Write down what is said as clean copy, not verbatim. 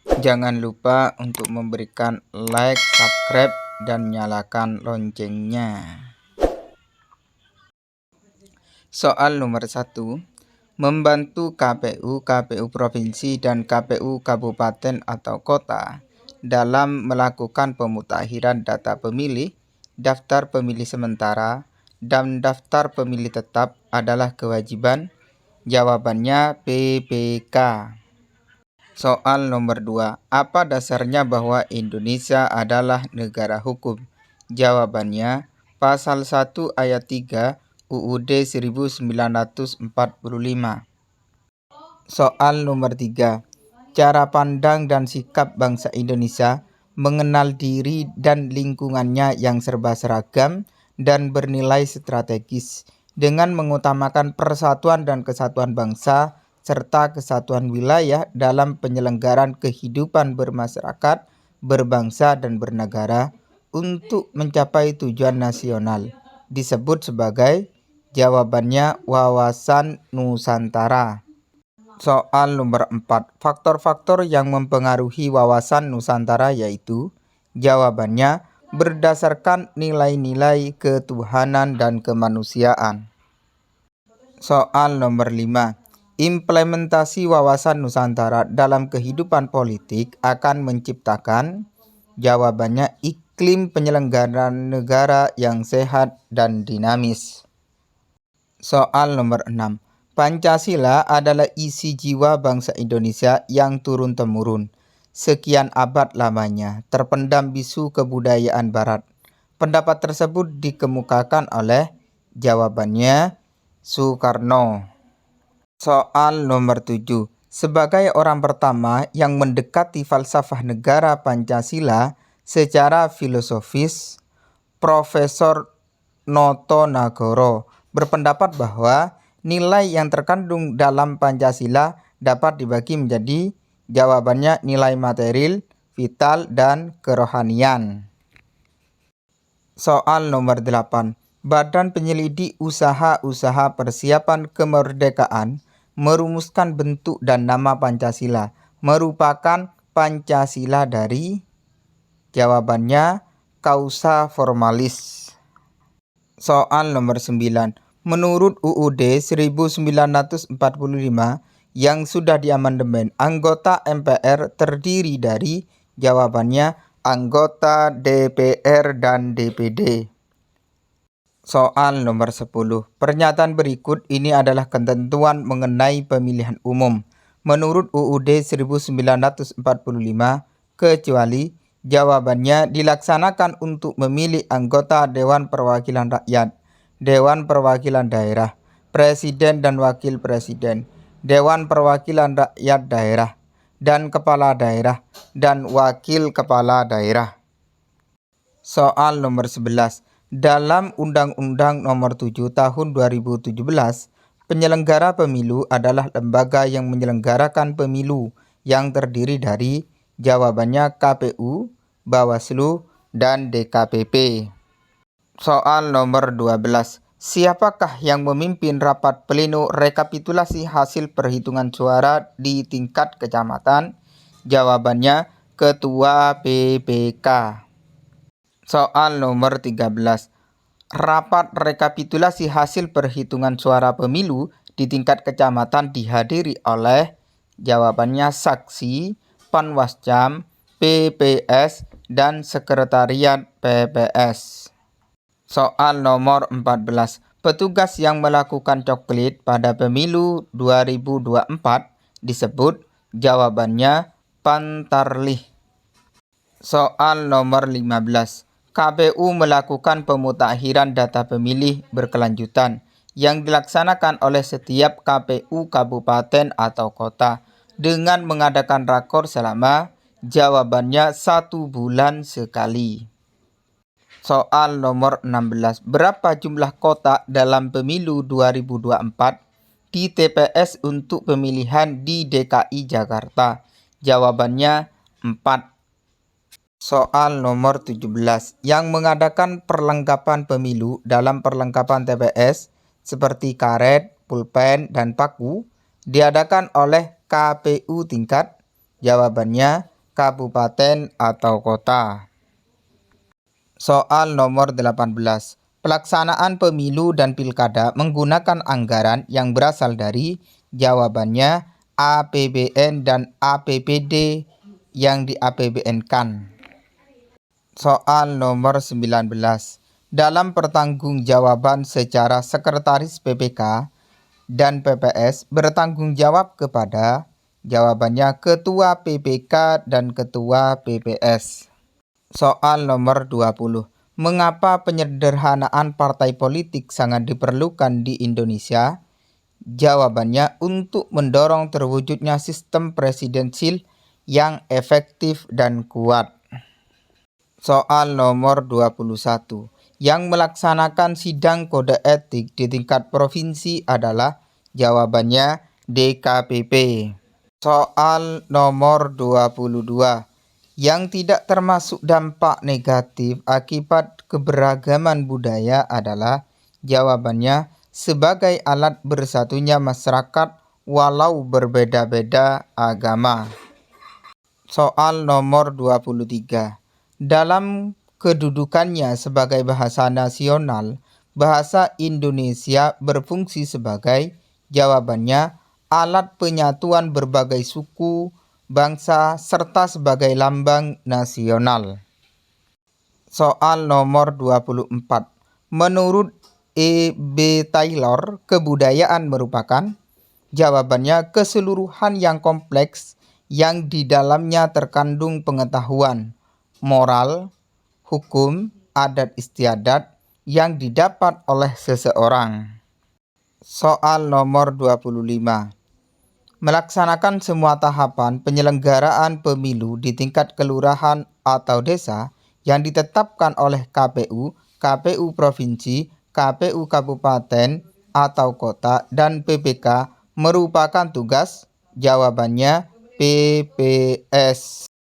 Jangan lupa untuk memberikan like, subscribe, dan nyalakan loncengnya. Soal nomor 1. Membantu KPU Provinsi dan KPU Kabupaten atau Kota dalam melakukan pemutahiran data pemilih, daftar pemilih sementara, dan daftar pemilih tetap adalah kewajiban. Jawabannya PPK. Soal nomor 2. Apa dasarnya bahwa Indonesia adalah negara hukum? Jawabannya Pasal 1 ayat 3 UUD 1945. Soal nomor 3. Cara pandang dan sikap bangsa Indonesia mengenal diri dan lingkungannya yang serba seragam dan bernilai strategis dengan mengutamakan persatuan dan kesatuan bangsa serta kesatuan wilayah dalam penyelenggaraan kehidupan bermasyarakat, berbangsa, dan bernegara untuk mencapai tujuan nasional. Disebut sebagai jawabannya wawasan Nusantara. Soal nomor 4. Faktor-faktor yang mempengaruhi wawasan Nusantara yaitu jawabannya berdasarkan nilai-nilai ketuhanan dan kemanusiaan. Soal nomor 5. Implementasi wawasan Nusantara dalam kehidupan politik akan menciptakan jawabannya iklim penyelenggaraan negara yang sehat dan dinamis. Soal nomor 6. Pancasila adalah isi jiwa bangsa Indonesia yang turun-temurun. Sekian abad lamanya terpendam bisu kebudayaan barat. Pendapat tersebut dikemukakan oleh jawabannya Soekarno. Soal nomor 7. Sebagai orang pertama yang mendekati falsafah negara Pancasila secara filosofis, Profesor Noto Nagoro berpendapat bahwa nilai yang terkandung dalam Pancasila dapat dibagi menjadi jawabannya nilai material, vital, dan kerohanian. Soal nomor 8. Badan Penyelidik Usaha-Usaha Persiapan Kemerdekaan merumuskan bentuk dan nama Pancasila merupakan Pancasila dari jawabannya causa formalis. Soal nomor 9. Menurut UUD 1945 yang sudah diamandemen, anggota MPR terdiri dari jawabannya anggota DPR dan DPD. Soal nomor 10. Pernyataan berikut ini adalah ketentuan mengenai pemilihan umum. Menurut UUD 1945, kecuali jawabannya dilaksanakan untuk memilih anggota Dewan Perwakilan Rakyat, Dewan Perwakilan Daerah, Presiden dan Wakil Presiden, Dewan Perwakilan Rakyat Daerah, dan Kepala Daerah, dan Wakil Kepala Daerah. Soal nomor 11. Dalam Undang-Undang Nomor 7 Tahun 2017, penyelenggara pemilu adalah lembaga yang menyelenggarakan pemilu yang terdiri dari jawabannya KPU, Bawaslu, dan DKPP. Soal nomor 12. Siapakah yang memimpin rapat pleno rekapitulasi hasil perhitungan suara di tingkat kecamatan? Jawabannya Ketua PPK. Soal nomor 13. Rapat rekapitulasi hasil perhitungan suara pemilu di tingkat kecamatan dihadiri oleh jawabannya saksi, panwascam, PPS, dan sekretariat PPS. Soal nomor 14. Petugas yang melakukan coklit pada pemilu 2024 disebut jawabannya pantarlih. Soal nomor 15. KPU melakukan pemutakhiran data pemilih berkelanjutan yang dilaksanakan oleh setiap KPU kabupaten atau kota dengan mengadakan rakor selama jawabannya 1 bulan sekali. Soal nomor 16. Berapa jumlah kotak dalam pemilu 2024 di TPS untuk pemilihan di DKI Jakarta? Jawabannya 4. Soal nomor 17. Yang mengadakan perlengkapan pemilu dalam perlengkapan TPS seperti karet, pulpen, dan paku diadakan oleh KPU tingkat? Jawabannya kabupaten atau kota. Soal nomor 18. Pelaksanaan pemilu dan pilkada menggunakan anggaran yang berasal dari jawabannya APBN dan APBD yang di APBN-kan. Soal nomor 19. Dalam pertanggungjawaban secara Sekretaris PPK dan PPS bertanggung jawab kepada jawabannya Ketua PPK dan Ketua PPS. Soal nomor 20. Mengapa penyederhanaan partai politik sangat diperlukan di Indonesia? Jawabannya untuk mendorong terwujudnya sistem presidensil yang efektif dan kuat. Soal nomor 21. Yang melaksanakan sidang kode etik di tingkat provinsi adalah jawabannya DKPP. Soal nomor 22. Yang tidak termasuk dampak negatif akibat keberagaman budaya adalah jawabannya sebagai alat bersatunya masyarakat walau berbeda-beda agama. Soal nomor 23. Dalam kedudukannya sebagai bahasa nasional, bahasa Indonesia berfungsi sebagai jawabannya alat penyatuan berbagai suku, bangsa, serta sebagai lambang nasional. Soal nomor 24. Menurut E.B. Taylor, kebudayaan merupakan jawabannya keseluruhan yang kompleks yang di dalamnya terkandung pengetahuan, moral, hukum, adat istiadat yang didapat oleh seseorang. Soal nomor 25. Melaksanakan semua tahapan penyelenggaraan pemilu di tingkat kelurahan atau desa yang ditetapkan oleh KPU, KPU Provinsi, KPU Kabupaten atau Kota, dan PPK merupakan tugas? Jawabannya PPS.